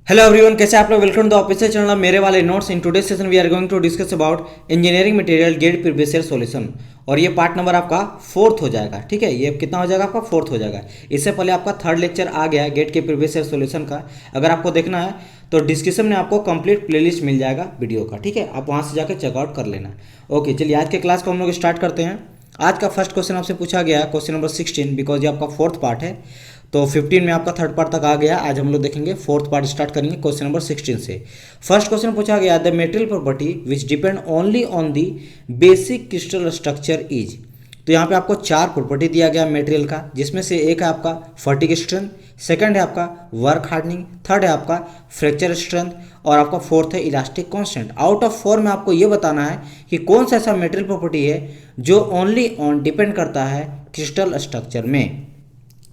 Hello everyone, कैसे आप लोग। वेलकम टू ऑफिशियल चैनल मेरे वाले notes. In today session we are going to discuss about engineering material GATE previous year solution. और ये part number आपका फोर्थ हो जाएगा। ठीक है, ये कितना हो जाएगा आपका, फोर्थ हो जाएगा। इससे पहले आपका थर्ड लेक्चर आ गया गेट के प्रीवियस ईयर सॉल्यूशन का। अगर आपको देखना है तो डिस्क्रिप्शन में आपको कंप्लीट प्लेलिस्ट मिल जाएगा वीडियो का। ठीक है, आप वहाँ से जाकर चेकआउट कर लेना। ओके, चलिए आज के क्लास को हम लोग स्टार्ट करते हैं। आज का फर्स्ट क्वेश्चन आपसे पूछा गया है, क्वेश्चन नंबर 16, बिकॉज ये आपका फोर्थ पार्ट है। तो 15 में आपका थर्ड पार्ट तक आ गया। आज हम लोग देखेंगे फोर्थ पार्ट, स्टार्ट करेंगे क्वेश्चन नंबर 16 से। फर्स्ट क्वेश्चन पूछा गया, the material property which depend only on the basic crystal structure is. तो यहाँ पे आपको चार प्रॉपर्टी दिया गया मटेरियल का, जिसमें से एक है आपका फटिग स्ट्रेंथ, सेकंड है आपका वर्क हार्डनिंग, थर्ड है आपका फ्रैक्चर स्ट्रेंथ, और आपका फोर्थ है elastic constant. Out of four में आपको ये बताना है कि कौन सा ऐसा मटेरियल प्रॉपर्टी है जो ओनली ऑन डिपेंड करता है क्रिस्टल स्ट्रक्चर में।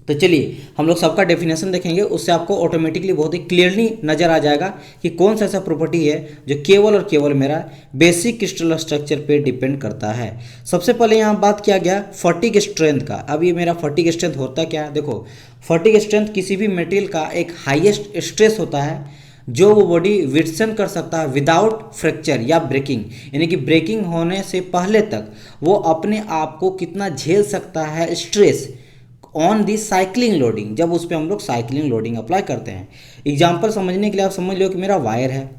तो चलिए हम लोग सबका डेफिनेशन देखेंगे, उससे आपको ऑटोमेटिकली बहुत ही क्लियरली नजर आ जाएगा कि कौन सा ऐसा प्रॉपर्टी है जो केवल और केवल मेरा बेसिक क्रिस्टल स्ट्रक्चर पे डिपेंड करता है। सबसे पहले यहाँ बात किया गया फटिग स्ट्रेंथ का। अब ये मेरा फटिग स्ट्रेंथ होता क्या है, देखो फटिग स्ट्रेंथ किसी भी मटेरियल का एक हाईएस्ट स्ट्रेस होता है जो वो बॉडी विथस्टैंड कर सकता है विदाउट फ्रैक्चर या ब्रेकिंग, यानी कि ब्रेकिंग होने से पहले तक वो अपने आप को कितना झेल सकता है stress on the cycling loading, जब उस पर हम लोग साइक्लिंग लोडिंग अप्लाई करते हैं। एग्जाम्पल समझने के लिए आप समझ लो कि मेरा वायर है।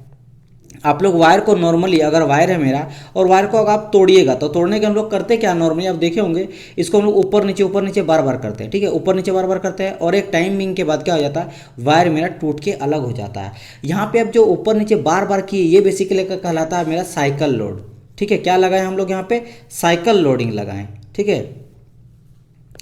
आप लोग वायर को नॉर्मली, अगर वायर है मेरा और वायर को अगर आप तोड़िएगा तो तोड़ने के हम लोग करते क्या, नॉर्मली आप देखे होंगे इसको हम लोग ऊपर नीचे बार बार करते हैं। ठीक है, ऊपर नीचे बार बार करते हैं और एक टाइमिंग के बाद क्या हो जाता है, वायर मेरा टूट के अलग हो जाता है। यहाँ पे अब जो ऊपर नीचे बार बार किए, ये बेसिकली कहलाता है मेरा साइकिल लोड। ठीक है, क्या लगाएं हम लोग यहाँ पे, साइकिल लोडिंग लगाएं। ठीक है,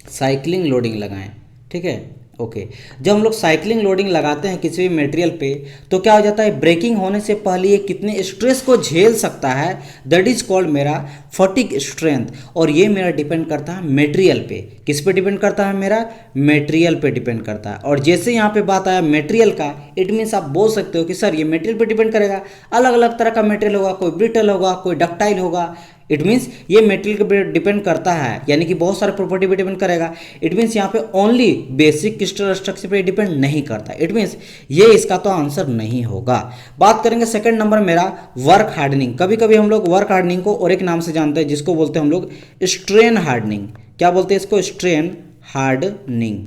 साइक्लिंग लोडिंग लगाएं। ठीक है, ओके। जब हम लोग साइक्लिंग लोडिंग लगाते हैं किसी भी मटेरियल पे तो क्या हो जाता है, ब्रेकिंग होने से पहले ये कितने स्ट्रेस को झेल सकता है, दैट इज कॉल्ड मेरा फटिग स्ट्रेंथ। और ये मेरा डिपेंड करता है मटेरियल पे। किस पे डिपेंड करता है, मेरा मटेरियल पे डिपेंड करता है। और जैसे यहाँ पे बात आया मटेरियल का, इट मीन्स आप बोल सकते हो कि सर ये मटेरियल पे डिपेंड करेगा। अलग अलग तरह का मटेरियल होगा, कोई ब्रिटल होगा, कोई डक्टाइल होगा। इट मीन्स ये मेटेरियल पे डिपेंड करता है, यानी कि बहुत सारे प्रॉपर्टी पे डिपेंड करेगा। इट मीन्स यहाँ पे ओनली बेसिक क्रिस्टल स्ट्रक्चर पे डिपेंड नहीं करता। इट मीन्स ये इसका तो आंसर नहीं होगा। बात करेंगे सेकंड नंबर मेरा वर्क हार्डनिंग। कभी कभी हम लोग वर्क हार्डनिंग को और एक नाम से जानते हैं, जिसको बोलते हैं हम लोग स्ट्रेन हार्डनिंग। क्या बोलते हैं इसको, स्ट्रेन हार्डनिंग।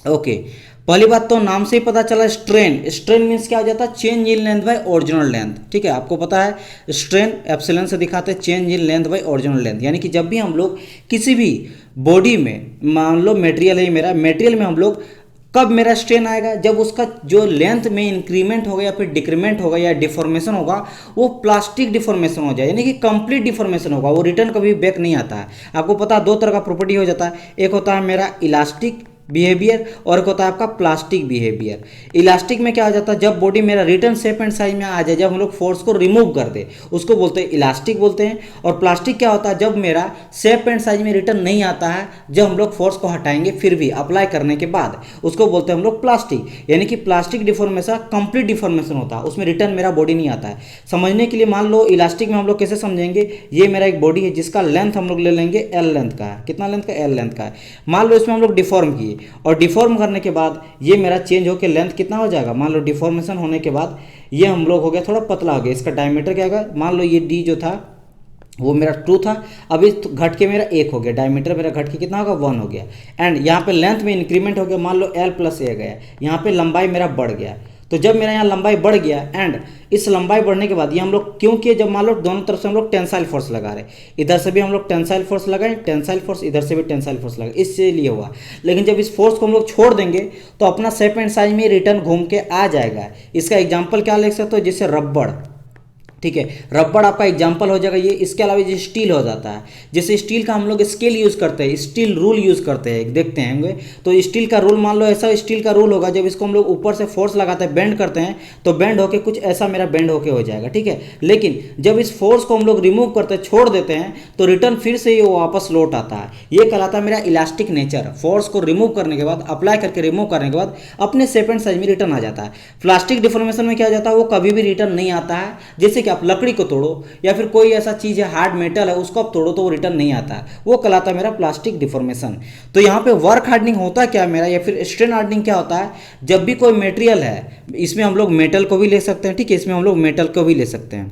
ओके, पहली बात तो नाम से ही पता चला स्ट्रेन। स्ट्रेन मीन्स क्या हो जाता है, change in length bye original length. ठीक है, आपको पता है स्ट्रेन एप्सिलॉन से दिखाते हैं change in length bye original length, यानी कि जब भी हम लोग किसी भी बॉडी में, मान लो मटेरियल है मेरा, मटेरियल में हम लोग कब मेरा स्ट्रेन आएगा, जब उसका जो लेंथ में इंक्रीमेंट होगा या फिर डिक्रीमेंट होगा या डिफॉर्मेशन होगा, वो प्लास्टिक डिफॉर्मेशन हो जाए, यानी कि कंप्लीट डिफॉर्मेशन होगा, वो रिटर्न कभी बैक नहीं आता है। आपको पता है दो तरह का प्रॉपर्टी हो जाता है, एक होता है मेरा इलास्टिक बिहेवियर और एक होता है आपका प्लास्टिक बिहेवियर। इलास्टिक में क्या हो जाता है, जब बॉडी मेरा रिटर्न शेप एंड साइज में आ जाए, जब हम लोग फोर्स को रिमूव कर दे, उसको बोलते हैं इलास्टिक बोलते हैं। और प्लास्टिक क्या होता है, जब मेरा शेप एंड साइज में रिटर्न नहीं आता है, जब हम लोग फोर्स को हटाएंगे फिर भी अप्लाई करने के बाद, उसको बोलते हैं हम लोग प्लास्टिक। यानी कि प्लास्टिक डिफॉर्मेशन कंप्लीट डिफॉर्मेशन होता है, उसमें रिटर्न मेरा बॉडी नहीं आता है। समझने के लिए मान लो इलास्टिक में हम लोग कैसे समझेंगे, ये मेरा एक बॉडी है जिसका लेंथ हम लोग ले लेंगे एल लेंथ का है। कितना लेंथ का, एल लेंथ का है। मान लो इसमें हम लोग डिफॉर्म किए और डिफॉर्म करने के बाद ये मेरा चेंज होकर लेंथ कितना हो जाएगा, मान लो डिफॉर्मेशन होने के बाद ये हम लोग हो गया थोड़ा पतला हो गया, इसका डायमीटर क्या होगा, मान लो ये डी जो था वो मेरा 2 था, अभी घट के मेरा 1 हो गया, डायमीटर मेरा घट के कितना होगा, 1 हो गया। एंड यहाँ पे लेंथ में इंक्रीमेंट हो गया, मान लो एल प्लस ए गया, यहाँ पे लंबाई मेरा बढ़ गया। तो जब मेरा यहाँ लंबाई बढ़ गया एंड इस लंबाई बढ़ने के बाद ये हम लोग क्यों किए, जब मान लो दोनों तरफ से हम लोग टेंसाइल फोर्स लगा रहे, इधर से भी हम लोग टेंसाइल फोर्स लगाए, टेंसाइल फोर्स इधर से भी टेंसाइल फोर्स लगाए, इससे लिए हुआ। लेकिन जब इस फोर्स को हम लोग छोड़ देंगे तो अपना शेप एंड साइज में रिटर्न घूम के आ जाएगा। इसका एग्जाम्पल क्या लिख सकते हो, जैसे रबड़। ठीक है, रबड़ आपका एग्जाम्पल हो जाएगा ये। इसके अलावा ये स्टील हो जाता है, जैसे स्टील का हम लोग स्केल यूज़ करते हैं, स्टील रूल यूज़ करते हैं, देखते हैं होंगे। तो स्टील का रूल मान लो ऐसा स्टील का रूल होगा, जब इसको हम लोग ऊपर से फोर्स लगाते हैं, बेंड करते हैं, तो बेंड होके कुछ ऐसा मेरा बेंड होके हो जाएगा। ठीक है, लेकिन जब इस फोर्स को हम लोग रिमूव करते हैं, छोड़ देते हैं, तो रिटर्न फिर से ये वापस लौट आता है। ये कहलाता है मेरा इलास्टिक नेचर। फोर्स को रिमूव करने के बाद, अप्लाई करके रिमूव करने के बाद अपने शेप एंड साइज में रिटर्न आ जाता है। प्लास्टिक डिफॉर्मेशन में क्या हो जाता है, वो कभी भी रिटर्न नहीं आता है। जैसे कि आप लकड़ी को तोड़ो या फिर कोई ऐसा चीज़ है हार्ड मेटल है उसको आप तोड़ो तो वो रिटर्न नहीं आता है, वो कहलाता है मेरा प्लास्टिक डिफॉर्मेशन। तो यहाँ पे वर्क हार्डनिंग होता क्या मेरा या फिर स्ट्रेन हार्डनिंग क्या होता है, जब भी कोई मटेरियल है, इसमें हम लोग मेटल को भी ले सकते हैं, ठीक है, इसमें हम लोग मेटल को भी ले सकते हैं,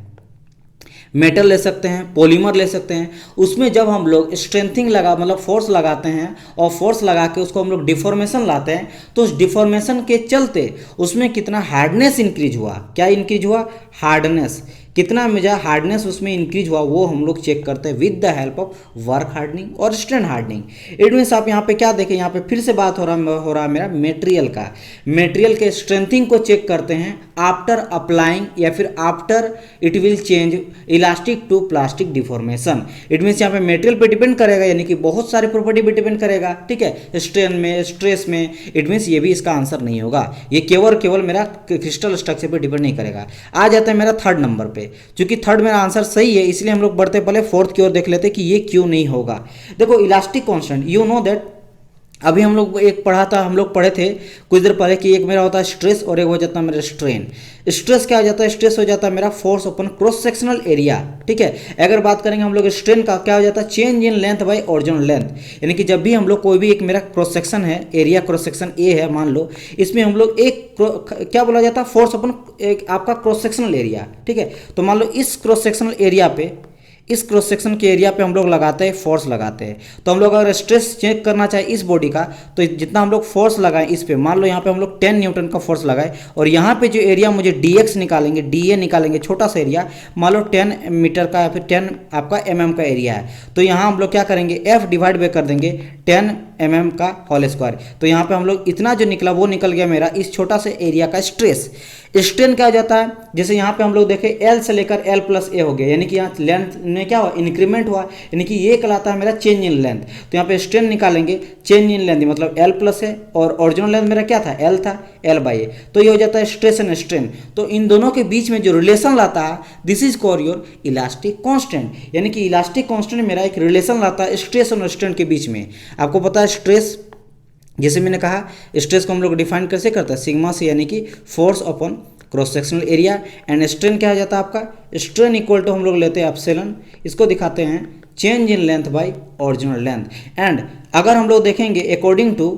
मेटल ले सकते हैं, पॉलीमर ले सकते हैं, उसमें जब हम लोग स्ट्रेंथिंग लगा मतलब फोर्स लगाते हैं और फोर्स लगा के उसको हम लोग डिफॉर्मेशन लाते हैं, तो उस डिफॉर्मेशन के चलते उसमें कितना हार्डनेस इंक्रीज हुआ, क्या इंक्रीज हुआ, हार्डनेस, कितना मेरा हार्डनेस उसमें इंक्रीज हुआ वो हम लोग चेक करते हैं with the help of work hardening और स्ट्रेन हार्डनिंग। इट मीन्स आप यहाँ पे क्या देखें, यहाँ पे फिर से बात हो रहा है मेरा मटेरियल का, मटेरियल के स्ट्रेंथिंग को चेक करते हैं आफ्टर अप्लाइंग या फिर after it will change elastic to plastic deformation. It means यहाँ पे मटेरियल पे डिपेंड करेगा, यानी कि बहुत सारे प्रॉपर्टी पे डिपेंड करेगा, ठीक है, स्ट्रेन में, स्ट्रेस में। इट मीन्स ये भी इसका आंसर नहीं होगा, ये केवल मेरा क्रिस्टल स्ट्रक्चर पे डिपेंड नहीं करेगा। आ जाता है मेरा थर्ड नंबर पे, क्योंकि थर्ड मेरा आंसर सही है इसलिए हम लोग बढ़ते पहले फोर्थ की ओर देख लेते कि ये क्यों नहीं होगा। देखो elastic constant, you know that अभी हम लोग एक पढ़ा था, हम लोग पढ़े थे कुछ देर पहले कि एक मेरा होता है स्ट्रेस और एक हो जाता है मेरा स्ट्रेन। स्ट्रेस क्या हो जाता है, स्ट्रेस हो जाता है मेरा फोर्स अपन क्रॉस सेक्शनल एरिया, ठीक है। अगर बात करेंगे हम लोग स्ट्रेन का, क्या हो जाता है, change in length bye original length, यानी कि जब भी हम लोग कोई भी एक मेरा क्रॉस सेक्शन है, एरिया क्रॉस सेक्शन ए है मान लो, इसमें हम लोग एक क्या बोला जाता है, फोर्स अपन एक आपका क्रॉस सेक्शनल एरिया, ठीक है। तो मान लो इस क्रॉस सेक्शनल एरिया पे, इस क्रॉस सेक्शन के एरिया पे हम लोग लगाते हैं फोर्स लगाते हैं। तो हम लोग अगर स्ट्रेस चेक करना चाहे इस बॉडी का, तो जितना हम लोग फोर्स लगाएं इस पे, मान लो यहाँ पे हम लोग 10 न्यूटन का फोर्स लगाए और यहाँ पे जो एरिया मुझे dx निकालेंगे, dA निकालेंगे, छोटा सा एरिया, मान लो 10 मीटर का या फिर 10 आपका mm का एरिया है, तो यहाँ हम लोग क्या करेंगे, f डिवाइड बाय कर देंगे 10 mm का होल स्क्वायर। तो यहाँ पे हम लोग इतना जो निकला वो निकल गया मेरा इस छोटा से एरिया का स्ट्रेस। स्ट्रेन क्या हो जाता है, जैसे यहाँ पे हम लोग देखें L से लेकर L प्लस ए हो गया, यानी कि यहाँ लेंथ में क्या हुआ, इंक्रीमेंट हुआ, यानी कि ये कहलाता है मेरा चेंज इन लेंथ। तो यहाँ पे स्ट्रेन निकालेंगे, चेंज इन लेंथ मतलब L प्लस है और ओरिजिनल लेंथ मेरा क्या था, L था, L बाई ए, तो ये हो जाता है स्ट्रेस एंड स्ट्रेन। तो इन दोनों के बीच में जो रिलेशन लाता है, this is called your elastic constant, यानी कि इलास्टिक कांस्टेंट मेरा एक रिलेशन लाता है स्ट्रेस और स्ट्रेन के बीच में। आपको पता है स्ट्रेस, जैसे मैंने कहा स्ट्रेस को हम लोग डिफाइन कैसे करते हैं, सिग्मा से, यानी कि force upon cross sectional area, and strain क्या हो जाता है आपका, स्ट्रेन इक्वल टू हम लोग लेते हैं एप्सिलॉन, इसको दिखाते हैं change in length bye original length. And अगर हम लोग देखेंगे अकॉर्डिंग टू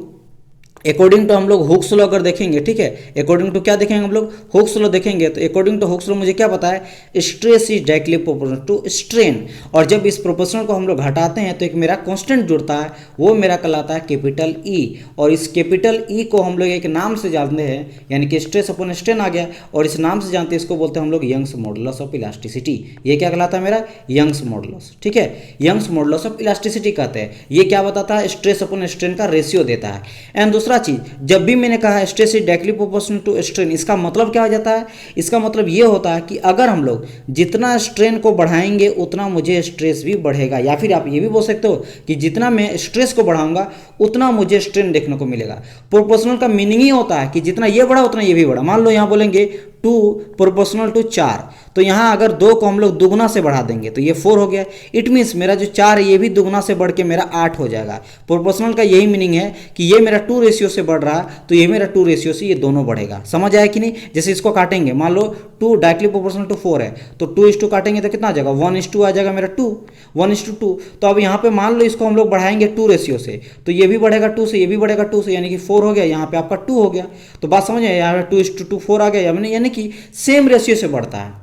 हम लोग हुक्स लॉ अगर देखेंगे, ठीक है, अकॉर्डिंग टू क्या देखेंगे हम लोग, हुक्स लॉ देखेंगे, तो अकॉर्डिंग टू हुक्स लॉ मुझे क्या पता है, stress is directly proportional to strain, और जब इस प्रोपोर्शनल को हम लोग हटाते हैं तो एक मेरा कांस्टेंट जुड़ता है, वो मेरा कहलाता है कैपिटल ई, और इस कैपिटल ई को हम लोग एक नाम से जानते हैं, यानी कि स्ट्रेस अपॉन स्ट्रेन आ गया, और इस नाम से जानते हैं, इसको बोलते हैं हम लोग यंग्स मॉडुलस ऑफ इलास्टिसिटी। ये क्या कहलाता है मेरा, यंग्स मॉडुलस, ठीक है, यंग्स मॉडुलस ऑफ इलास्टिसिटी कहते हैं। ये क्या बताता है, स्ट्रेस अपॉन स्ट्रेन का रेशियो देता है। एंड दूसरा चीज, जब भी मैंने कहा stress is directly proportional to strain, इसका मतलब क्या हो जाता है, इसका मतलब ये होता है कि अगर हम लोग जितना स्ट्रेन को बढ़ाएंगे उतना मुझे स्ट्रेस भी बढ़ेगा, या फिर आप ये भी बोल सकते हो कि जितना मैं स्ट्रेस को बढ़ाऊंगा उतना मुझे स्ट्रेन देखने को मिलेगा। प्रोपोर्शनल का मीनिंग ही होता है कि जितना ये बढ़ा उतना ये भी बढ़ा। मान लो यहाँ बोलेंगे 2 प्रोपोर्शनल टू 4, तो यहाँ अगर 2 को हम लोग दुगुना से बढ़ा देंगे तो ये 4 हो गया। इट मीन्स मेरा जो 4 है ये भी दुगुना से बढ़ के मेरा 8 हो जाएगा। प्रोपोर्शनल का यही मीनिंग है कि ये मेरा 2 रेशियो से बढ़ रहा है तो ये मेरा 2 रेशियो से ये दोनों बढ़ेगा। समझ आया कि नहीं, जैसे इसको काटेंगे, मान लो 2 डायरेक्टली प्रोपोर्शनल टू 4 है, तो 2:2 काटेंगे तो कितना आ जाएगा, 1:2 आ जाएगा मेरा 2, 1:2। तो अब यहाँ पे मान लो इसको हम लोग बढ़ाएंगे 2 रेशियो से, तो ये भी बढ़ेगा 2 से, ये भी बढ़ेगा 2 से, यानी कि 4 हो गया, यहाँ पे आपका 2 हो गया। तो बात समझ आए, यहाँ पे 2:2 4 आ गया, यानी कि सेम रेशियो से बढ़ता है।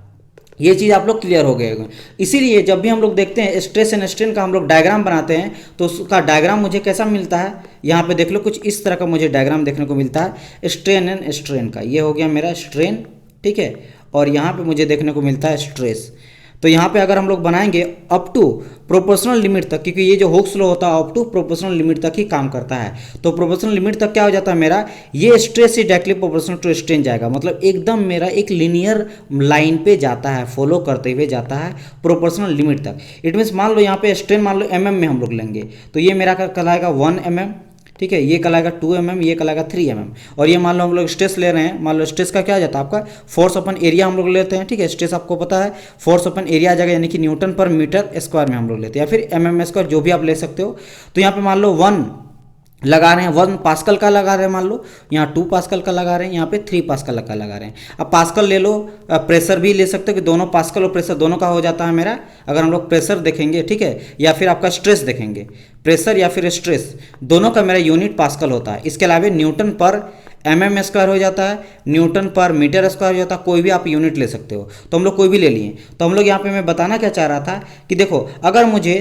ये चीज़ आप लोग क्लियर हो गए होंगे। इसीलिए जब भी हम लोग देखते हैं स्ट्रेस एंड स्ट्रेन का हम लोग डायग्राम बनाते हैं तो उसका डायग्राम मुझे कैसा मिलता है, यहाँ पे देख लो कुछ इस तरह का मुझे डायग्राम देखने को मिलता है स्ट्रेन एंड स्ट्रेन का। ये हो गया मेरा स्ट्रेन, ठीक है, और यहाँ पे मुझे देखने को मिलता है स्ट्रेस। तो यहाँ पे अगर हम लोग बनाएंगे अप टू प्रोपोर्शनल लिमिट तक, क्योंकि ये जो हुक्स लॉ होता है अप टू प्रोपोर्शनल लिमिट तक ही काम करता है, तो प्रोपोर्शनल लिमिट तक क्या हो जाता है मेरा, ये स्ट्रेस ही डायरेक्टली प्रोपोर्शनल टू स्ट्रेन जाएगा, मतलब एकदम मेरा एक लीनियर लाइन पे जाता है, फॉलो करते हुए जाता है प्रोपोर्शनल लिमिट तक। इट मीन्स मान लो यहाँ पे स्ट्रेन मान लो mm में हम लोग लेंगे, तो ये मेरा कहलाएगा 1 mm, ठीक है, ये कहलाएगा 2 mm, ये कहलाएगा 3 mm, और ये मान लो हम लोग स्ट्रेस ले रहे हैं, मान लो स्ट्रेस का क्या आ जाता है आपका फोर्स अपन एरिया हम लोग लेते हैं, ठीक है, स्ट्रेस आपको पता है फोर्स अपन एरिया आ जाएगा, यानी कि न्यूटन पर मीटर स्क्वायर में हम लोग लेते हैं, या फिर mm स्क्वायर जो भी आप ले सकते हो। तो यहाँ पे मान लो 1 लगा रहे हैं 1 पास्कल का लगा रहे हैं, मान लो यहाँ 2 पास्कल का लगा रहे हैं, यहाँ पे 3 पास्कल का लगा रहे हैं। अब पास्कल ले लो, प्रेशर भी ले सकते हो कि दोनों पास्कल और प्रेशर दोनों का हो जाता है मेरा। अगर हम लोग प्रेशर देखेंगे, ठीक है, या फिर आपका स्ट्रेस देखेंगे, प्रेशर या फिर स्ट्रेस दोनों का मेरा यूनिट पास्कल होता है। इसके अलावा न्यूटन पर mm स्क्वायर हो जाता है, न्यूटन पर मीटर स्क्वायर हो जाता है, कोई भी आप यूनिट ले सकते हो। तो हम लोग कोई भी ले लिए। तो हम लोग यहाँ पे मैं बताना क्या चाह रहा था कि देखो, अगर मुझे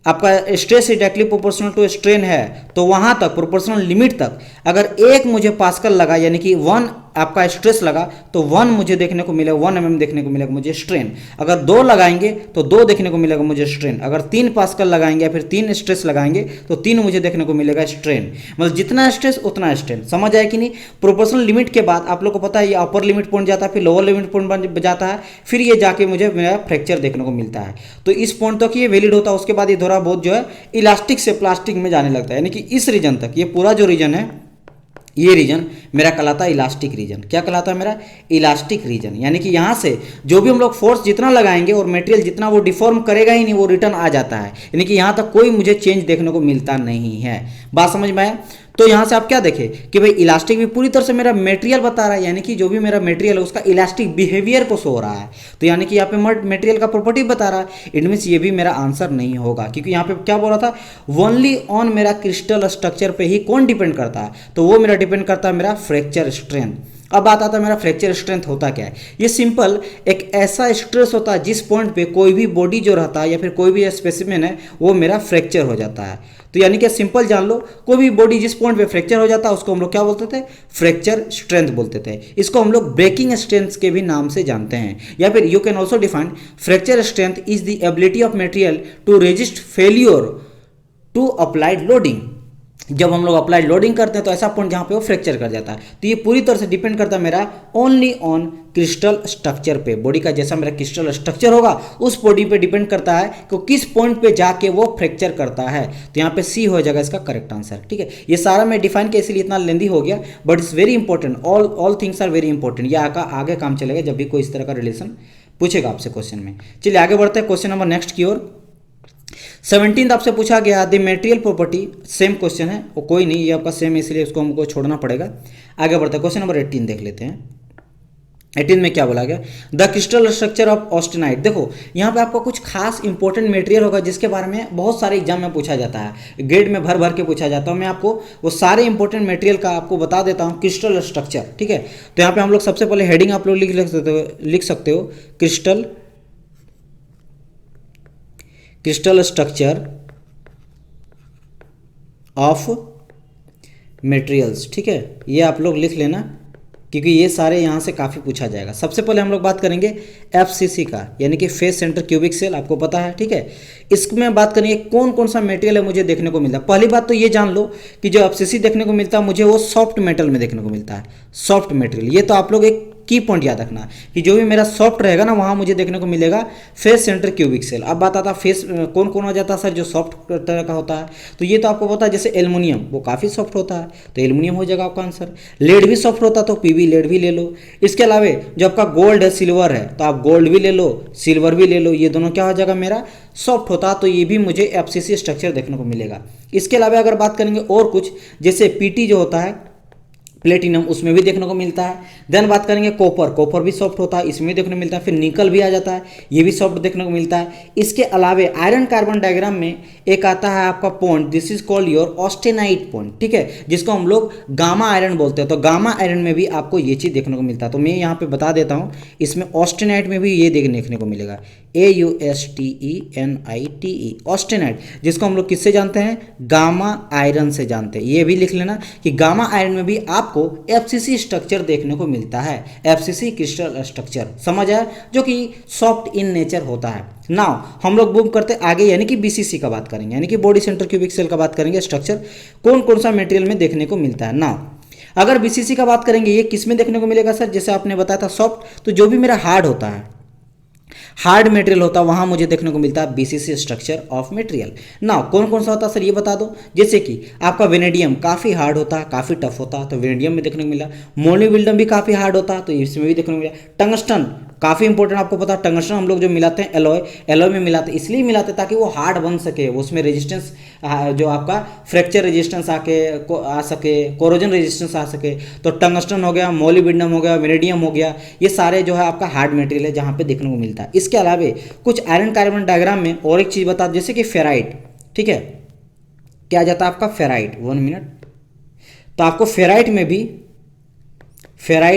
आपका stress directly proportional to strain है तो वहाँ तक प्रोपोर्शनल लिमिट तक अगर एक मुझे पास्कल लगा यानी कि 1 आपका स्ट्रेस लगा तो 1 मुझे देखने को मिलेगा, 1 mm देखने को मिलेगा मुझे स्ट्रेन। अगर 2 लगाएंगे तो 2 देखने को मिलेगा मुझे स्ट्रेन। अगर 3 पास्कल लगाएंगे या फिर 3 स्ट्रेस लगाएंगे तो 3 मुझे देखने को मिलेगा स्ट्रेन। मतलब जितना स्ट्रेस उतना स्ट्रेन। समझ आए कि नहीं? प्रोपोर्शनल लिमिट के बाद आप लोग को पता है ये अपर लिमिट पॉइंट जाता है, फिर लोअर लिमिट पॉइंट बन जाता है, फिर ये जाके मुझे मेरा फ्रैक्चर देखने को मिलता है। तो इस पॉइंट तक ये वैलिड होता है। उसके बाद ये थोड़ा बहुत जो है इलास्टिक से प्लास्टिक में जाने लगता है, यानी कि इस रीजन तक, ये पूरा जो रीजन है ये रीजन मेरा कहलाता है इलास्टिक रीजन। क्या कहलाता है मेरा? Elastic region. यानी कि यहाँ से जो भी हम लोग फोर्स जितना लगाएंगे और मटेरियल जितना वो डिफॉर्म करेगा ही नहीं, वो रिटर्न आ जाता है। यानी कि यहाँ तक कोई मुझे चेंज देखने को मिलता नहीं है। बात समझ में आया? तो यहाँ से आप क्या देखें कि भाई इलास्टिक भी पूरी तरह से मेरा मटेरियल बता रहा है, यानी कि जो भी मेरा मटेरियल है उसका इलास्टिक बिहेवियर को शो हो रहा है। तो यानी कि यहाँ पे मटेरियल का प्रॉपर्टी बता रहा है। इट मीन्स ये भी मेरा आंसर नहीं होगा, क्योंकि यहाँ पे क्या बोल रहा था, ओनली ऑन मेरा क्रिस्टल स्ट्रक्चर पे ही कौन डिपेंड करता है, तो वो मेरा डिपेंड करता है मेरा फ्रैक्चर स्ट्रेंथ। अब बात आता है मेरा फ्रैक्चर स्ट्रेंथ होता क्या है। ये सिंपल एक ऐसा स्ट्रेस होता है जिस पॉइंट पे कोई भी बॉडी जो रहता है या फिर कोई भी स्पेसिमेन है वो मेरा फ्रैक्चर हो जाता है। तो यानी कि सिंपल जान लो, कोई भी बॉडी जिस पॉइंट पे फ्रैक्चर हो जाता है उसको हम लोग क्या बोलते थे? फ्रैक्चर स्ट्रेंथ बोलते थे। इसको हम लोग ब्रेकिंग स्ट्रेंथ के भी नाम से जानते हैं। या फिर you can also define fracture strength is the ability of material to resist failure to applied loading. जब हम लोग अप्लाइड लोडिंग करते हैं तो ऐसा पॉइंट जहां पे वो फ्रैक्चर कर जाता है। तो ये पूरी तरह से डिपेंड करता है मेरा ओनली ऑन क्रिस्टल स्ट्रक्चर पे। बॉडी का जैसा मेरा क्रिस्टल स्ट्रक्चर होगा उस बॉडी पे डिपेंड करता है कि किस पॉइंट पे जाके वो फ्रैक्चर करता है। तो यहाँ पे सी हो जाएगा इसका करेक्ट आंसर। ठीक है, ये सारा मैं डिफाइन किया इसलिए इतना लेंदी हो गया, but it's very important. All things are very important. ये आगे काम चलेगा जब भी कोई इस तरह का रिलेशन पूछेगा आपसे क्वेश्चन में। चलिए आगे बढ़ते हैं क्वेश्चन नंबर नेक्स्ट की ओर। 17 आपसे पूछा गया the material property, same question है, वो कोई नहीं, ये आपका सेम है इसलिए उसको हमको छोड़ना पड़ेगा। आगे बढ़ते हैं, क्वेश्चन नंबर 18 देख लेते हैं। 18 में क्या बोला गया? The crystal structure of austenite. देखो यहाँ पे आपको कुछ खास इंपॉर्टेंट मटेरियल होगा जिसके बारे में बहुत सारे एग्जाम में पूछा जाता है, ग्रेड में भर भर के पूछा जाता है। मैं आपको वो सारे इंपॉर्टेंट मटेरियल का आपको बता देता हूँ, क्रिस्टल स्ट्रक्चर। ठीक है, तो यहाँ पे हम लोग सबसे पहले हेडिंग आप लोग लिख सकते हो क्रिस्टल स्ट्रक्चर ऑफ मटेरियल्स। ठीक है, ये आप लोग लिख लेना क्योंकि ये सारे यहाँ से काफ़ी पूछा जाएगा। सबसे पहले हम लोग बात करेंगे एफसीसी का, यानी कि फेस सेंटर क्यूबिक सेल, आपको पता है। ठीक है, इसमें बात करेंगे कौन कौन सा मटेरियल है मुझे देखने को मिलता है। पहली बात तो ये जान लो कि जो एफसीसी देखने को मिलता है मुझे वो सॉफ्ट मेटल में देखने को मिलता है। सॉफ्ट मटेरियल, ये तो आप लोग एक की पॉइंट याद रखना कि जो भी मेरा सॉफ्ट रहेगा ना वहां मुझे देखने को मिलेगा फेस सेंटर क्यूबिक सेल। अब बात आता फेस कौन कौन हो जाता है सर जो सॉफ्ट तरह का होता है, तो ये तो आपको पता है, जैसे एल्युमिनियम वो काफ़ी सॉफ्ट होता है तो एल्युमिनियम हो जाएगा आपका आंसर। लेड भी सॉफ्ट होता है तो पीवी लेड भी ले लो। इसके अलावा जो आपका गोल्ड है सिल्वर है तो आप गोल्ड भी ले लो, सिल्वर भी ले लो, ये दोनों क्या हो जाएगा मेरा सॉफ्ट होता है, तो ये भी मुझे एफसीसी स्ट्रक्चर देखने को मिलेगा। इसके अलावा अगर बात करेंगे और कुछ, जैसे पीटी जो होता है प्लेटिनम, उसमें भी देखने को मिलता है। देन बात करेंगे कॉपर भी सॉफ्ट होता है, इसमें भी देखने को मिलता है। फिर निकल भी आ जाता है, ये भी सॉफ्ट देखने को मिलता है। इसके अलावा आयरन कार्बन डायग्राम में एक आता है आपका point, this is called your austenite point. ठीक है, जिसको हम लोग गामा आयरन बोलते हैं। तो गामा आयरन में भी आपको ये चीज़ देखने को मिलता है। तो मैं यहाँ पे बता देता हूँ, इसमें ऑस्टेनाइट में भी ये देखने को मिलेगा, AUSTENITE ऑस्टेनाइट, जिसको हम लोग किससे जानते हैं? गामा आयरन से जानते हैं। ये भी लिख लेना कि गामा आयरन में भी आपको एफसीसी स्ट्रक्चर देखने को मिलता है, एफसीसी क्रिस्टल स्ट्रक्चर। समझ आया? जो कि सॉफ्ट इन नेचर होता है। नाउ हम लोग मूव करते आगे, यानी कि बीसीसी का बात करेंगे, यानी कि बॉडी सेंटर क्यूबिक सेल का बात करेंगे। स्ट्रक्चर कौन कौन सा मटेरियल में देखने को मिलता है। नाउ अगर बीसीसी का बात करेंगे, ये किस में देखने को मिलेगा सर? जैसे आपने बताया था सॉफ्ट, तो जो भी मेरा हार्ड होता है, हार्ड मटेरियल होता है, वहां मुझे देखने को मिलता है BCC structure of material. Now कौन कौन सा होता है सर ये बता दो। जैसे कि आपका वेनेडियम काफ़ी हार्ड होता है, काफ़ी टफ होता है, तो वेनेडियम में देखने को मिला। मोलिब्डेनम भी काफ़ी हार्ड होता है, तो इसमें भी देखने को मिला। टंगस्टन काफ़ी इंपॉर्टेंट, आपको पता है टंगस्टन हम लोग जो मिलाते हैं एलॉय, एलॉय में मिलाते हैं, इसलिए मिलाते हैं ताकि वो हार्ड बन सके, उसमें रेजिस्टेंस जो आपका फ्रैक्चर रेजिस्टेंस आ सके, कोरोजन रेजिस्टेंस आ सके। तो टंगस्टन हो गया, मोलिब्डेनम हो गया, वेनेडियम हो गया, ये सारे जो है आपका हार्ड मटेरियल है जहाँ पे देखने को मिलता है। इसके अलावा कुछ आयरन कार्बन डायग्राम में और एक चीज़ बता, जैसे कि फेराइट, ठीक है, क्या आ जाता है आपका फेराइट, 1 मिनट। तो आपको फेराइट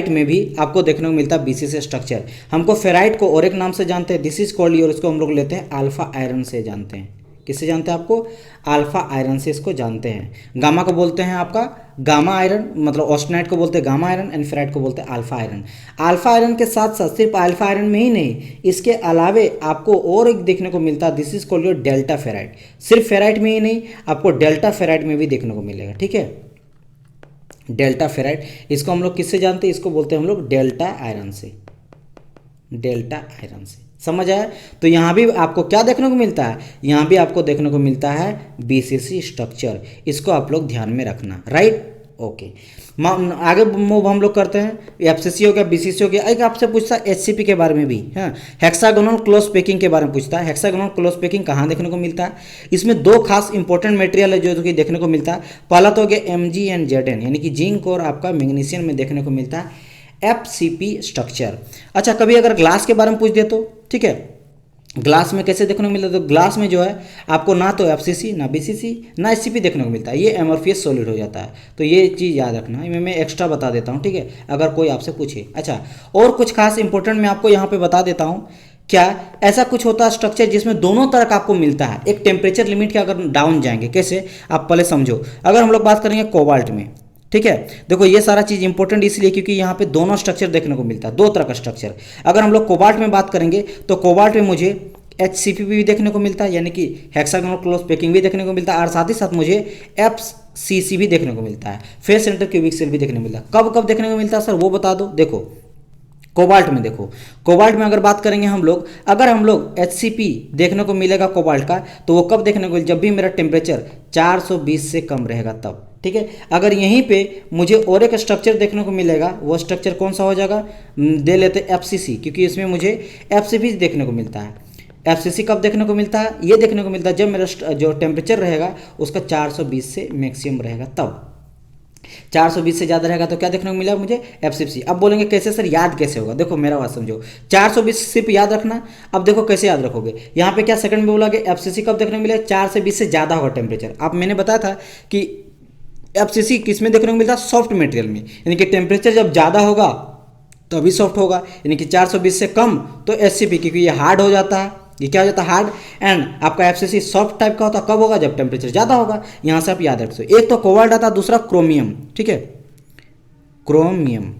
में भी आपको देखने को मिलता है बीसीसी स्ट्रक्चर। हमको फेराइट को और एक नाम से जानते हैं, दिस इज कॉल्ड, और इसको हम लोग लेते हैं अल्फा आयरन से जानते हैं। किससे जानते हैं? आपको अल्फा आयरन से इसको जानते हैं। गामा को बोलते हैं आपका गामा आयरन, मतलब ऑस्टेनाइट को बोलते हैं गामा आयरन, एंड फेराइट को बोलते हैं अल्फा आयरन। अल्फा आयरन के साथ साथ सिर्फ अल्फा आयरन में ही नहीं, इसके अलावे आपको और एक देखने को मिलता है, this is called your delta ferrite. सिर्फ फेराइट में ही नहीं, आपको डेल्टा फेराइट में भी देखने को मिलेगा, ठीक है। डेल्टा फेराइट, इसको हम लोग किससे जानते हैं? इसको बोलते हैं हम लोग डेल्टा आयरन से, डेल्टा आयरन से। समझ आया? तो यहाँ भी आपको क्या देखने को मिलता है? यहाँ भी आपको देखने को मिलता है बीसीसी स्ट्रक्चर। इसको आप लोग ध्यान में रखना, राइट? ओके, आगे मूव हम लोग करते हैं। एफसीसी हो गया, बीसीसी हो गया। एक आपसे पूछता है एचसीपी के बारे में भी, हाँ, हेक्सागोनल क्लोज पैकिंग के बारे में पूछता है। हेक्सागोनल क्लोज पैकिंग कहाँ देखने को मिलता है? इसमें दो खास इंपॉर्टेंट मटेरियल है जो कि देखने को मिलता है। पहला तो हो गया एमजी एंड जेडएन, यानी कि जिंक और आपका मैग्नीशियम में देखने को मिलता है एफसीपी स्ट्रक्चर। अच्छा, कभी अगर ग्लास के बारे में पूछ दे तो, ठीक है, ग्लास में कैसे देखने को मिलता है? तो ग्लास में जो है आपको ना तो एफसीसी, ना बीसीसी, ना एचसीपी देखने को मिलता है, ये एमोर्फियस सॉलिड हो जाता है। तो ये चीज़ याद रखना है, मैं एक्स्ट्रा बता देता हूँ, ठीक है, अगर कोई आपसे पूछे। अच्छा, और कुछ खास इंपॉर्टेंट मैं आपको यहाँ पे बता देता हूँ। क्या ऐसा कुछ होता है स्ट्रक्चर जिसमें दोनों तरह का आपको मिलता है, एक टेम्परेचर लिमिट के अगर डाउन जाएंगे, कैसे आप पहले समझो। अगर हम लोग बात करेंगे कोबाल्ट में, ठीक है, देखो ये सारा चीज़ इंपॉर्टेंट इसलिए क्योंकि यहाँ पे दोनों स्ट्रक्चर देखने को मिलता है, दो तरह का स्ट्रक्चर। अगर हम लोग कोबाल्ट में बात करेंगे तो कोबाल्ट में मुझे एचसीपी भी देखने को मिलता है, यानी कि हेक्सागोनल क्लोज पैकिंग भी देखने को मिलता है, और साथ ही साथ मुझे एफसीसी भी देखने को मिलता है, फेस सेंटर क्यूबिक सेल भी देखने को मिलता है। कब कब देखने को मिलता है सर, वो बता दो। देखो कोबाल्ट में, देखो कोबाल्ट में अगर बात करेंगे हम लोग, अगर हम लोग एचसीपी देखने को मिलेगा कोबाल्ट का, तो वो कब देखने को? जब भी मेरा टेम्परेचर 420 से कम रहेगा तब, ठीक है। अगर यहीं पे मुझे और एक स्ट्रक्चर देखने को मिलेगा, वो स्ट्रक्चर कौन सा हो जाएगा? दे लेते एफसीसी, क्योंकि इसमें मुझे एफसीसी देखने को मिलता है। एफसीसी कब देखने को मिलता है? ये देखने को मिलता है जब मेरा जो टेम्परेचर रहेगा उसका 420 से मैक्सिमम रहेगा तब। 420 से ज़्यादा रहेगा तो क्या देखने को मिला मुझे? एफसीसी। अब बोलेंगे कैसे सर, याद कैसे होगा? देखो मेरा बात समझो, 420 सिर्फ याद रखना। अब देखो कैसे याद रखोगे, यहाँ पे क्या सेकंड में बोला कि एफसीसी कब देखने को मिला? 4 से 20 से ज़्यादा होगा टेम्परेचर। अब मैंने बताया था कि एफसीसी किस में देखने को मिलता है? सॉफ्ट मटेरियल में, यानी कि टेम्परेचर जब ज़्यादा होगा तभी सॉफ्ट होगा, यानी कि 420 से कम तो एचसीपी, क्योंकि ये हार्ड हो जाता है, ये क्या हो जाता है? हार्ड। एंड आपका एफसीसी सॉफ्ट टाइप का होता है, कब होगा? जब टेम्परेचर ज़्यादा होगा। यहाँ से आप याद रख सकते हो, एक तो कोबाल्ट आता है, दूसरा क्रोमियम, ठीक है, क्रोमियम,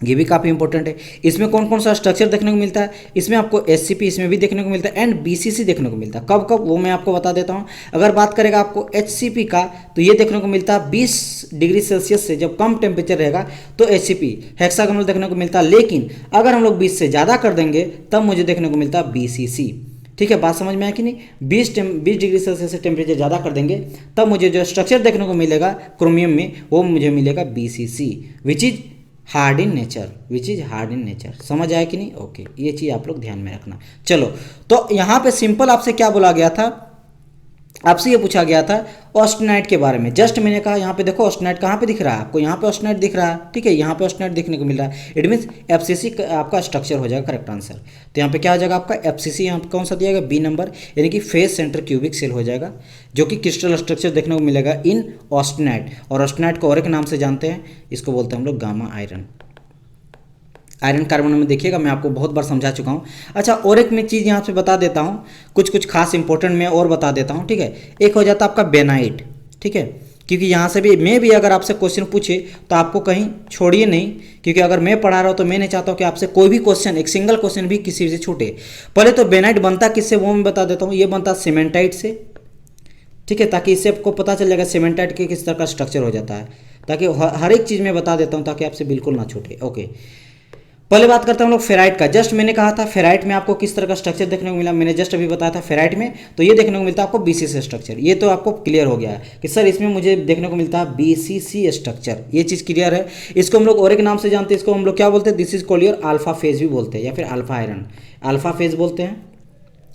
ये भी काफ़ी इंपॉर्टेंट है। इसमें कौन कौन सा स्ट्रक्चर देखने को मिलता है? इसमें आपको एचसीपी इसमें भी देखने को मिलता है, एंड बीसीसी देखने को मिलता है। कब कब वो मैं आपको बता देता हूँ। अगर बात करेगा आपको एचसीपी का, तो ये देखने को मिलता है 20 डिग्री सेल्सियस से जब कम टेम्परेचर रहेगा तो एचसीपी हेक्सागोनल देखने को मिलता है। लेकिन अगर हम लोग 20 से ज़्यादा कर देंगे तब मुझे देखने को मिलता है बीसीसी। ठीक है, बात समझ में आया कि नहीं? 20 डिग्री सेल्सियस से टेम्परेचर ज़्यादा कर देंगे तब मुझे जो स्ट्रक्चर देखने को मिलेगा क्रोमियम में, वो मुझे मिलेगा BCC, which is hard in nature, which is hard in nature. समझ आया कि नहीं? ओके, ये चीज़ आप लोग ध्यान में रखना। चलो, तो यहाँ पे सिंपल आपसे क्या बोला गया था? आपसे ये पूछा गया था ऑस्टेनाइट के बारे में। जस्ट मैंने कहा यहाँ पे देखो ऑस्टेनाइट कहाँ पे दिख रहा है आपको? यहाँ पे ऑस्टेनाइट दिख रहा है, ठीक है, यहाँ पे ऑस्टेनाइट देखने को मिल रहा है। इट मीन्स एफसीसी आपका स्ट्रक्चर हो जाएगा करेक्ट आंसर। तो यहाँ पे क्या हो जाएगा आपका? एफसीसी यहाँ पे कौन सा दिया गया? बी नंबर, यानी कि फेस सेंटर क्यूबिक सेल हो जाएगा, जो कि क्रिस्टल स्ट्रक्चर देखने को मिलेगा इन ऑस्टेनाइट। और ऑस्टेनाइट को और एक नाम से जानते हैं, इसको बोलते हैं हम लोग गामा आयरन। आयरन कार्बन में देखिएगा, मैं आपको बहुत बार समझा चुका हूँ। अच्छा, और एक मैं चीज़ यहाँ पे बता देता हूँ, कुछ खास इंपॉर्टेंट मैं और बता देता हूँ, ठीक है। एक हो जाता है आपका बेनाइट, ठीक है, क्योंकि यहाँ से भी मैं भी अगर आपसे क्वेश्चन पूछे तो आपको कहीं छोड़िए नहीं, क्योंकि अगर मैं पढ़ा रहा हूँ तो मैं नहीं चाहता हूँ कि आपसे कोई भी क्वेश्चन, एक सिंगल क्वेश्चन भी किसी से छूटे। पहले तो बेनाइट बनता किससे वो मैं बता देता हूँ। ये बनता सीमेंटाइट से, ठीक है, ताकि इससे आपको पता चल जाएगा सीमेंटाइट के किस तरह का स्ट्रक्चर हो जाता है, ताकि हर एक चीज़ में बता देता हूँ ताकि आपसे बिल्कुल ना छूटे। ओके, पहले बात करते हैं हम लोग फेराइट का। जस्ट मैंने कहा था फेराइट में आपको किस तरह का स्ट्रक्चर देखने को मिला, मैंने जस्ट अभी बताया था फेराइट में तो ये देखने को मिलता है आपको बीसीसी स्ट्रक्चर। ये तो आपको क्लियर हो गया है कि सर इसमें मुझे देखने को मिलता है बीसीसी स्ट्रक्चर, ये चीज़ क्लियर है। इसको हम लोग और एक नाम से जानते हैं, इसको हम लोग क्या बोलते हैं, this is called your alpha phase भी बोलते हैं या फिर अल्फा आयरन, अल्फा फेज बोलते हैं।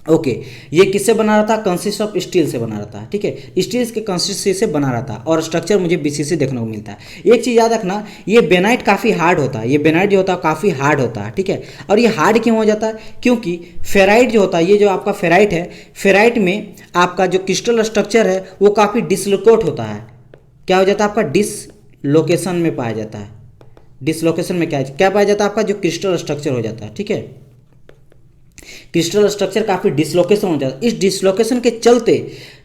ओके ये किससे बना रहा था, कंसिस्ट ऑफ स्टील से बना रहा था, ठीक है, स्टील के कंसिस्टेंसी से बना रहा था और स्ट्रक्चर मुझे बीसीसी देखने को मिलता है। एक चीज़ याद रखना, ये बेनाइट काफ़ी हार्ड होता है, ये बेनाइट जो होता है काफ़ी हार्ड होता है, ठीक है। और ये हार्ड क्यों हो जाता है, क्योंकि फेराइट जो होता है, ये जो आपका फेराइट है, फेराइट में आपका जो क्रिस्टल स्ट्रक्चर है वो काफ़ी डिसलोकेट होता है। क्या हो जाता है आपका, डिसलोकेशन में पाया जाता है। डिसलोकेशन में क्या पाया जाता है, आपका जो क्रिस्टल स्ट्रक्चर हो जाता है, ठीक है, क्रिस्टल स्ट्रक्चर काफ़ी डिसलोकेशन हो जाता है। इस डिसलोकेशन के चलते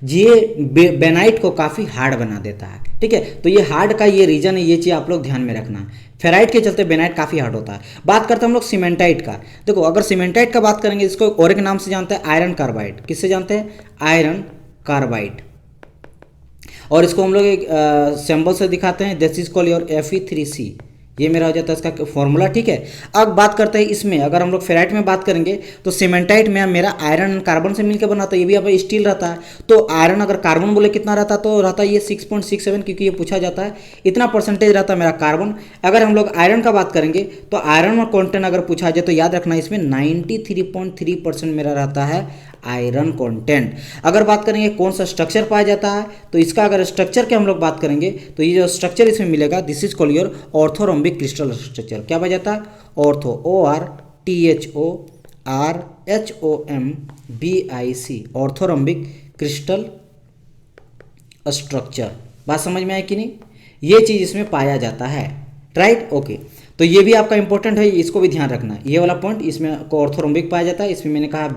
ये बेनाइट को काफ़ी हार्ड बना देता है, ठीक है। तो ये हार्ड का ये रीजन है, ये चीज़ आप लोग ध्यान में रखना। फेराइट के चलते बेनाइट काफ़ी हार्ड होता है। बात करते हैं हम लोग सीमेंटाइट का। देखो अगर सीमेंटाइट का बात करेंगे, इसको और एक नाम से जानते हैं आयरन कार्बाइड। किससे जानते हैं, आयरन कार्बाइड। और इसको हम लोग एक सिंबल से दिखाते हैं, this is called your Fe3C। ये मेरा हो जाता है इसका फॉर्मूला, ठीक है। अब बात करते हैं इसमें, अगर हम लोग फेराइट में बात करेंगे तो सीमेंटाइट में मेरा आयरन कार्बन से मिलकर बनाता है, ये भी अब स्टील रहता है। तो आयरन अगर कार्बन बोले कितना रहता तो रहता है ये 6.67, क्योंकि ये पूछा जाता है इतना परसेंटेज रहता है मेरा कार्बन। अगर हम लोग आयरन का बात करेंगे तो आयरन और कॉन्टेंट अगर पूछा जाए तो याद रखना इसमें 93.3% मेरा रहता है आयरन कंटेंट। अगर बात करेंगे कौन सा स्ट्रक्चर पाया जाता है तो इसका अगर स्ट्रक्चर की हम लोग बात करेंगे तो ये जो स्ट्रक्चर इसमें मिलेगा, this is called your orthorhombic crystal structure. क्या पाया जाता है, ortho, ORTHORHOMBIC, orthorhombic crystal structure. बात समझ में आई कि नहीं, ये चीज़ इसमें पाया जाता है, राइट। ओके तो ये भी आपका इंपॉर्टेंट है, इसको भी ध्यान रखना। ये वाला पॉइंट इसमें ऑर्थोरोम्बिक पाया जाता है, इसमें मैंने कहा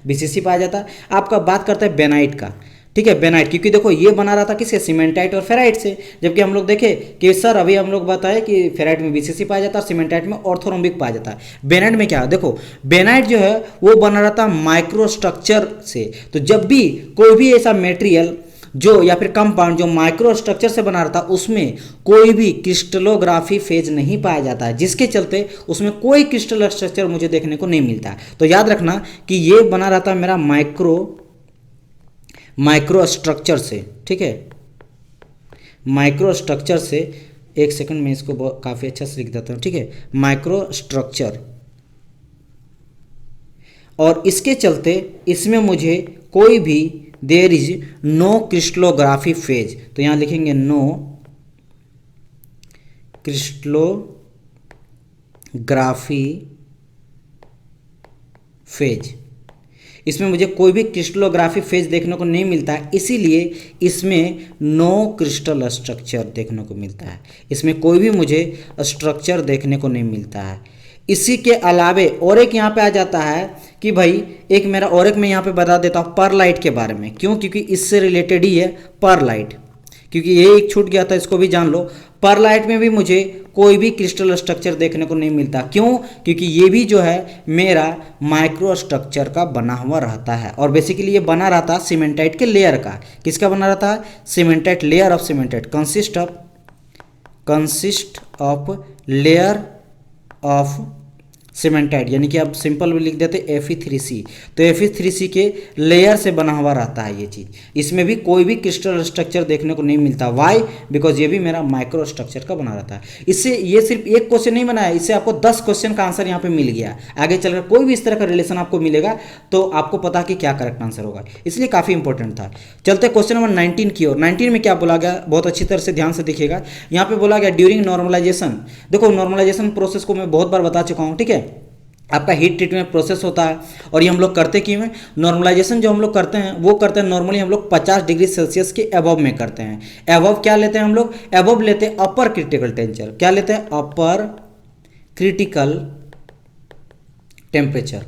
बीसीसी पाया जाता है। आपका बात करता है बेनाइट का, ठीक है, बेनाइट, क्योंकि देखो ये बना रहा था किससे, सीमेंटाइट और फेराइट से। जबकि हम लोग देखे कि सर अभी हम लोग बताए कि फेराइट में बीसीसी पाया जाता है और सीमेंटाइट में ऑर्थोरोम्बिक पाया जाता है। बेनाइट में क्या है, देखो बेनाइट जो है वो बना रहा था माइक्रो स्ट्रक्चर से। तो जब भी कोई भी ऐसा मेटेरियल जो या फिर कंपाउंड जो माइक्रो स्ट्रक्चर से बना रहा था उसमें कोई भी क्रिस्टलोग्राफी फेज नहीं पाया जाता है, जिसके चलते उसमें कोई क्रिस्टल स्ट्रक्चर मुझे देखने को नहीं मिलता है। तो याद रखना कि ये बना रहा था मेरा माइक्रो स्ट्रक्चर से, ठीक है, माइक्रो स्ट्रक्चर से। एक सेकंड में इसको काफ़ी अच्छा से लिख देता हूँ, ठीक है, माइक्रो स्ट्रक्चर। और इसके चलते इसमें मुझे कोई भी there is no crystallography phase, तो यहां लिखेंगे नो क्रिस्टलोग्राफी फेज। इसमें मुझे कोई भी क्रिस्टलोग्राफी फेज देखने को नहीं मिलता है, इसीलिए इसमें नो क्रिस्टल स्ट्रक्चर देखने को मिलता है। इसमें कोई भी मुझे स्ट्रक्चर देखने को नहीं मिलता है। इसी के अलावे और एक यहाँ पे आ जाता है कि भाई एक मेरा और एक मैं यहाँ पे बता देता हूँ परलाइट के बारे में। क्यों, क्योंकि इससे रिलेटेड ही है परलाइट, क्योंकि ये एक छूट गया था, इसको भी जान लो। परलाइट में भी मुझे कोई भी क्रिस्टल स्ट्रक्चर देखने को नहीं मिलता। क्यों, क्योंकि ये भी जो है मेरा माइक्रो स्ट्रक्चर का बना हुआ रहता है। और बेसिकली ये बना रहता है सीमेंटाइट के लेयर का। किसका बना रहता है, cementite, layer of cementite, consist of layer of cementite, यानी कि आप सिंपल में लिख देते Fe3C। तो Fe3C के लेयर से बना हुआ रहता है ये चीज़। इसमें भी कोई भी क्रिस्टल स्ट्रक्चर देखने को नहीं मिलता। वाई, बिकॉज ये भी मेरा माइक्रो स्ट्रक्चर का बना रहता है। इससे ये सिर्फ एक क्वेश्चन नहीं बना है, इससे आपको 10 क्वेश्चन का आंसर यहाँ पे मिल गया। आगे चलकर कोई भी इस तरह का रिलेशन आपको मिलेगा तो आपको पता कि क्या करेक्ट आंसर होगा, इसलिए काफ़ी इंपॉर्टेंट था। चलते क्वेश्चन नंबर 19 की ओर। 19 में क्या बोला गया, बहुत अच्छी तरह से ध्यान से देखिएगा। यहाँ पे बोला गया ड्यूरिंग नॉर्मलाइजेशन। देखो नॉर्मलाइजेशन प्रोसेस को मैं बहुत बार बता चुका हूँ, ठीक है। आपका हीट ट्रीटमेंट प्रोसेस होता है और ये हम लोग करते क्यों हैं, नॉर्मलाइजेशन जो हम लोग करते हैं वो करते हैं नॉर्मली हम लोग 50 डिग्री सेल्सियस के अबव में करते हैं। अबव क्या लेते हैं हम लोग, अबव लेते हैं अपर क्रिटिकल टेम्परेचर। क्या लेते हैं, अपर क्रिटिकल टेम्परेचर।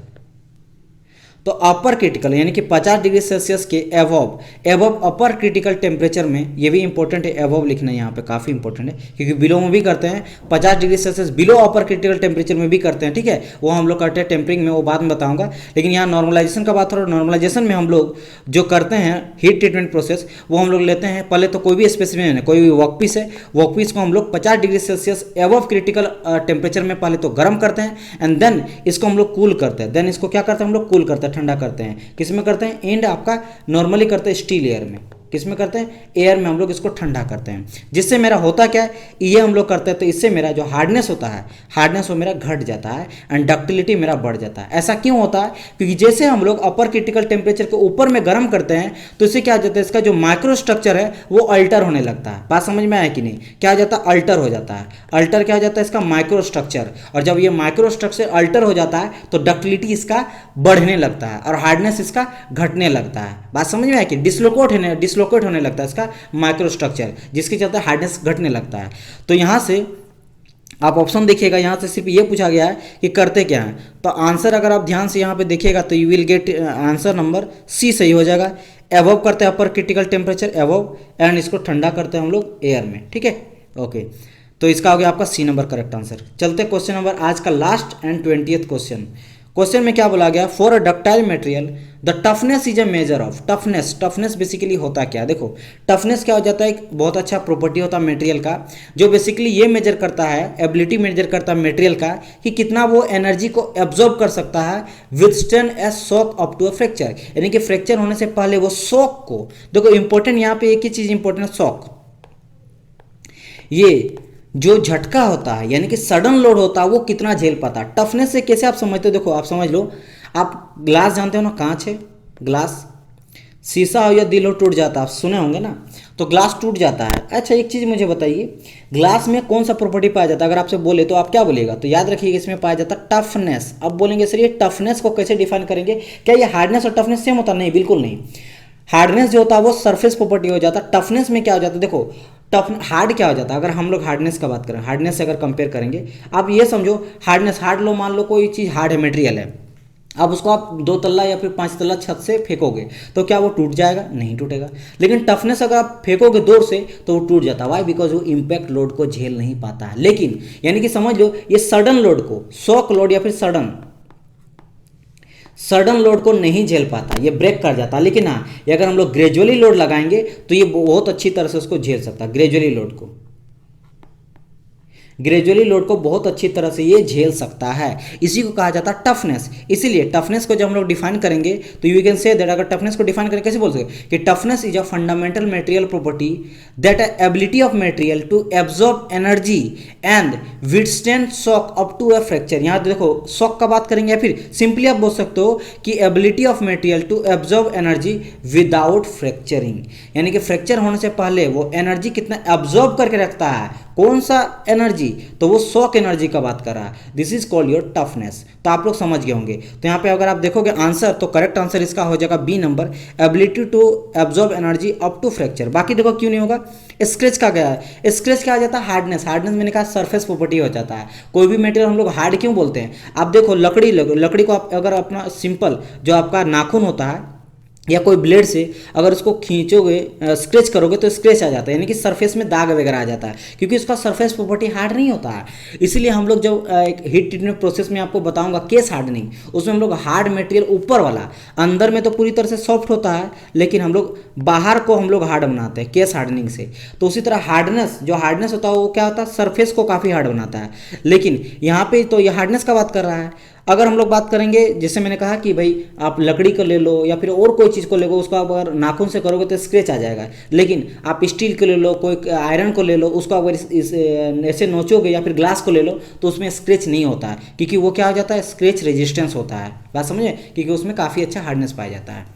तो अपर क्रिटिकल यानी कि 50 डिग्री सेल्सियस के एवब एवब अपर क्रिटिकल टेम्परेचर में, ये भी इंपॉर्टेंट है, एवब लिखना यहाँ पे काफ़ी इंपॉर्टेंट है क्योंकि बिलो में भी करते हैं, 50 डिग्री सेल्सियस बिलो अपर क्रिटिकल टेम्परेचर में भी करते हैं, ठीक है, वो हम लोग करते हैं टेम्परिंग में, वो बाद में बताऊंगा। लेकिन यहाँ नॉर्मलाइजेशन का बात हो रहा है, नॉर्मलाइजेशन में हम लोग जो करते हैं हीट ट्रीटमेंट प्रोसेस, वो हम लोग लेते हैं पहले तो कोई भी स्पेसिफिक है, कोई भी वर्कपीस है, वर्कपीस को हम लोग 50 डिग्री सेल्सियस एवब क्रिटिकल टेम्परेचर में पहले तो गर्म करते हैं एंड देन इसको हम लोग कूल करते हैं, देन इसको क्या करते हैं हम लोग कूल करते हैं, ठंडा करते हैं। किस में करते हैं? एंड आपका नॉर्मली करते हैं स्टील एयर में। किस में करते हैं? एयर में हम लोग इसको ठंडा करते हैं, जिससे मेरा होता क्या है, ये हम लोग करते हैं तो इससे मेरा जो हार्डनेस होता है, हार्डनेस वो मेरा घट जाता है एंड डक्टिलिटी मेरा बढ़ जाता है। ऐसा क्यों होता है? क्योंकि जैसे हम लोग अपर क्रिटिकल टेम्परेचर को ऊपर में गर्म करते हैं तो इससे क्या हो जाता है, इसका जो माइक्रो स्ट्रक्चर है वो अल्टर होने लगता है। बात समझ में आया कि नहीं? क्या हो जाता है? अल्टर हो जाता है। अल्टर क्या हो जाता है? इसका माइक्रो स्ट्रक्चर, और जब ये माइक्रो स्ट्रक्चर अल्टर हो जाता है तो डक्टिलिटी इसका बढ़ने लगता है और हार्डनेस इसका घटने लगता है। बात समझ में आया कि डिसलोकेट होने लगता है इसका माइक्रो स्ट्रक्चर, जिसके चलते हार्डनेस घटने लगता है। तो यहां से आप ऑप्शन देखिएगा, यहां से सिर्फ ये पूछा गया है कि करते क्या है, तो आंसर अगर आप ध्यान से यहां पे देखिएगा तो you will get answer number C सही हो जाएगा। एवब करते हैं upper critical temperature above, and इसको ठंडा करते हैं हम लोग एयर में, ठीक है, ओके। तो इसका हो गया आपका सी नंबर करेक्ट आंसर। चलते क्वेश्चन नंबर आज का last and 20th question. Question में क्या बोला गया? For a ductile material the toughness is a measure of toughness basically होता क्या? देखो टफनेस क्या हो जाता है, एक बहुत अच्छा प्रॉपर्टी होता है मटेरियल का, जो बेसिकली ये मेजर करता है, एबिलिटी मेजर करता है मटेरियल का कि कितना वो एनर्जी को एब्जॉर्ब कर सकता है withstand a shock up to a fracture, यानी कि फ्रैक्चर होने से पहले वो शॉक को, देखो इंपॉर्टेंट यहाँ पे एक ही चीज इंपॉर्टेंट है, शॉक, ये जो झटका होता है यानी कि सडन लोड होता है वो कितना झेल पाता है। टफनेस से कैसे आप समझते हो? देखो आप समझ लो, आप ग्लास जानते हो ना, कांच है, ग्लास, शीशा हो या दिल हो टूट जाता है, आप सुने होंगे ना, तो ग्लास टूट जाता है। अच्छा एक चीज़ मुझे बताइए, ग्लास में कौन सा प्रॉपर्टी पाया जाता है? अगर आपसे बोले तो आप क्या बोलेगा? तो याद रखिएगा इसमें पाया जाता है टफनेस। अब बोलेंगे सर ये टफनेस को कैसे डिफाइन करेंगे, क्या ये हार्डनेस और टफनेस सेम होता? नहीं, बिल्कुल नहीं। हार्डनेस जो होता है वो सरफेस प्रॉपर्टी हो जाता है, टफनेस में क्या हो जाता है, देखो टफ हार्ड क्या हो जाता है, अगर हम लोग हार्डनेस का बात करें, हार्डनेस से अगर कंपेयर करेंगे, आप ये समझो हार्डनेस, हार्ड लो, मान लो कोई चीज़ हार्ड है, मटेरियल है, अब उसको आप 2 तल्ला या फिर 5 तल्ला छत से फेंकोगे तो क्या वो टूट जाएगा? नहीं टूटेगा। लेकिन टफनेस अगर आप फेंकोगे दूर से तो वो टूट जाता है। वाई? बिकॉज वो इम्पैक्ट लोड को झेल नहीं पाता है। लेकिन यानी कि समझ लो ये सडन लोड को, शॉक लोड या फिर सडन लोड को नहीं झेल पाता, ये ब्रेक कर जाता है। लेकिन हाँ, ये अगर हम लोग ग्रेजुअली लोड लगाएंगे तो ये बहुत अच्छी तरह से उसको झेल सकता है, ग्रेजुअली लोड को, ग्रेजुअली लोड को बहुत अच्छी तरह से ये झेल सकता है। इसी को कहा जाता है टफनेस। इसीलिए टफनेस को जब हम लोग डिफाइन करेंगे तो यू कैन से दैट, अगर टफनेस को डिफाइन करें कैसे बोल सकते कि toughness is a fundamental material property that ability of material to absorb energy and withstand shock up to a fracture. यहाँ देखो शॉक का बात करेंगे या फिर सिंपली आप बोल सकते हो कि ability of material to absorb energy without fracturing, यानी कि फ्रैक्चर होने से पहले वो एनर्जी कितना एब्जॉर्ब करके रखता है, कौन सा एनर्जी, तो वो शॉक एनर्जी का बात कर रहा है। This is called your toughness. तो आप लोग समझ गए होंगे। तो यहाँ पे अगर आप देखोगे आंसर, तो करेक्ट आंसर इसका हो जाएगा B number, ability to absorb energy up to fracture. बाकी देखो क्यों नहीं होगा, स्क्रैच का क्या है, स्क्रैच क्या आ जाता है, हार्डनेस। हार्डनेस मैंने कहा सरफेस प्रॉपर्टी हो जाता है। कोई भी मटेरियल हम लोग हार्ड क्यों बोलते हैं, आप देखो लकड़ी को आप अगर अपना सिंपल जो आपका नाखून होता है या कोई ब्लेड से अगर उसको खींचोगे, स्क्रैच करोगे तो स्क्रैच आ जाता है, यानी कि सरफेस में दाग वगैरह आ जाता है, क्योंकि उसका सरफेस प्रॉपर्टी हार्ड नहीं होता है। इसीलिए हम लोग जब एक हीट ट्रीटमेंट प्रोसेस में आपको बताऊंगा केस हार्डनिंग, उसमें हम लोग हार्ड मटेरियल ऊपर वाला, अंदर में तो पूरी तरह से सॉफ्ट होता है, लेकिन हम लोग बाहर को हम लोग हार्ड बनाते हैं केस हार्डनिंग से। तो उसी तरह हार्डनेस, जो हार्डनेस होता है वो क्या होता है, सरफेस को काफ़ी हार्ड बनाता है। लेकिन यहाँ पे तो ये हार्डनेस का बात कर रहा है। अगर हम लोग बात करेंगे, जैसे मैंने कहा कि भाई आप लकड़ी को ले लो या फिर और कोई चीज़ को ले लो, उसको आप अगर नाखून से करोगे तो स्क्रैच आ जाएगा। लेकिन आप स्टील को ले लो, कोई आयरन को ले लो, उसको अगर ऐसे नोचोगे या फिर ग्लास को ले लो तो उसमें स्क्रैच नहीं होता है, क्योंकि वो क्या हो जाता है, स्क्रैच रेजिस्टेंस होता है। बात समझे, क्योंकि उसमें काफ़ी अच्छा हार्डनेस पाया जाता है।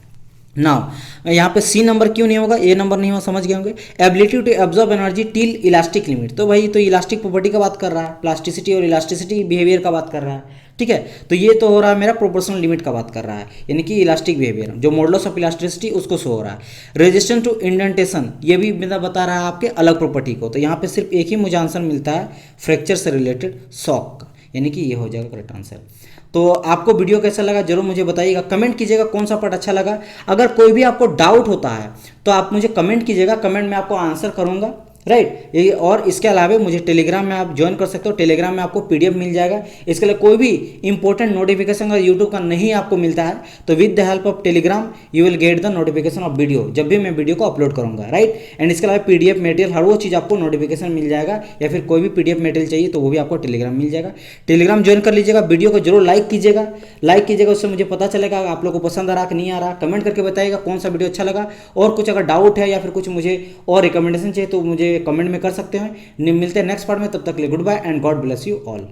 नाउ यहाँ पे सी नंबर क्यों नहीं होगा, ए नंबर नहीं होगा, समझ गए होंगे। Ability to absorb energy till elastic limit, तो भाई तो इलास्टिक प्रॉपर्टी का बात कर रहा है, प्लास्टिसिटी और इलास्टिसिटी बिहेवियर का बात कर रहा है, ठीक है। तो ये तो हो रहा है मेरा प्रोपोर्शनल लिमिट का बात कर रहा है, यानी कि इलास्टिक बिहेवियर जो मॉडुलस ऑफ इलास्टिसिटी उसको शो हो रहा है। रेजिस्टेंस टू इंडेंटेशन, ये भी मेरा बता रहा है आपके अलग प्रॉपर्टी को। तो यहाँ पे सिर्फ एक ही मुझे आंसर मिलता है फ्रैक्चर से रिलेटेड, शॉक, यानी कि ये हो जाएगा करेक्ट आंसर। तो आपको वीडियो कैसा लगा जरूर मुझे बताइएगा, कमेंट कीजिएगा कौन सा पार्ट अच्छा लगा। अगर कोई भी आपको डाउट होता है तो आप मुझे कमेंट कीजिएगा, कमेंट में आपको आंसर करूंगा, राइट। ये और इसके अलावा मुझे टेलीग्राम में आप ज्वाइन कर सकते हो, टेलीग्राम में आपको पीडीएफ मिल जाएगा। इसके लिए कोई भी इंपॉर्टेंट नोटिफिकेशन अगर यूट्यूब का नहीं आपको मिलता है तो with the help of Telegram you will get the notification of video, जब भी मैं वीडियो को अपलोड करूंगा, राइट। एंड इसके अलावा पीडीएफ मटेरियल हर वो चीज़ आपको नोटिफिकेशन मिल जाएगा, या फिर कोई भी पीडीएफ मटेरियल चाहिए तो वो भी आपको टेलीग्राम मिल जाएगा। टेलीग्राम ज्वाइन कर लीजिएगा, वीडियो को जरूर लाइक कीजिएगा, उससे मुझे पता चलेगा आप लोग को पसंद आ रहा कि नहीं आ रहा। कमेंट करके बताइएगा कौन सा वीडियो अच्छा लगा, और कुछ अगर डाउट है या फिर कुछ मुझे और रिकमेंडेशन चाहिए तो मुझे कमेंट में कर सकते हैं। मिलते हैं नेक्स्ट पार्ट में, तब तक के लिए goodbye and God bless you all.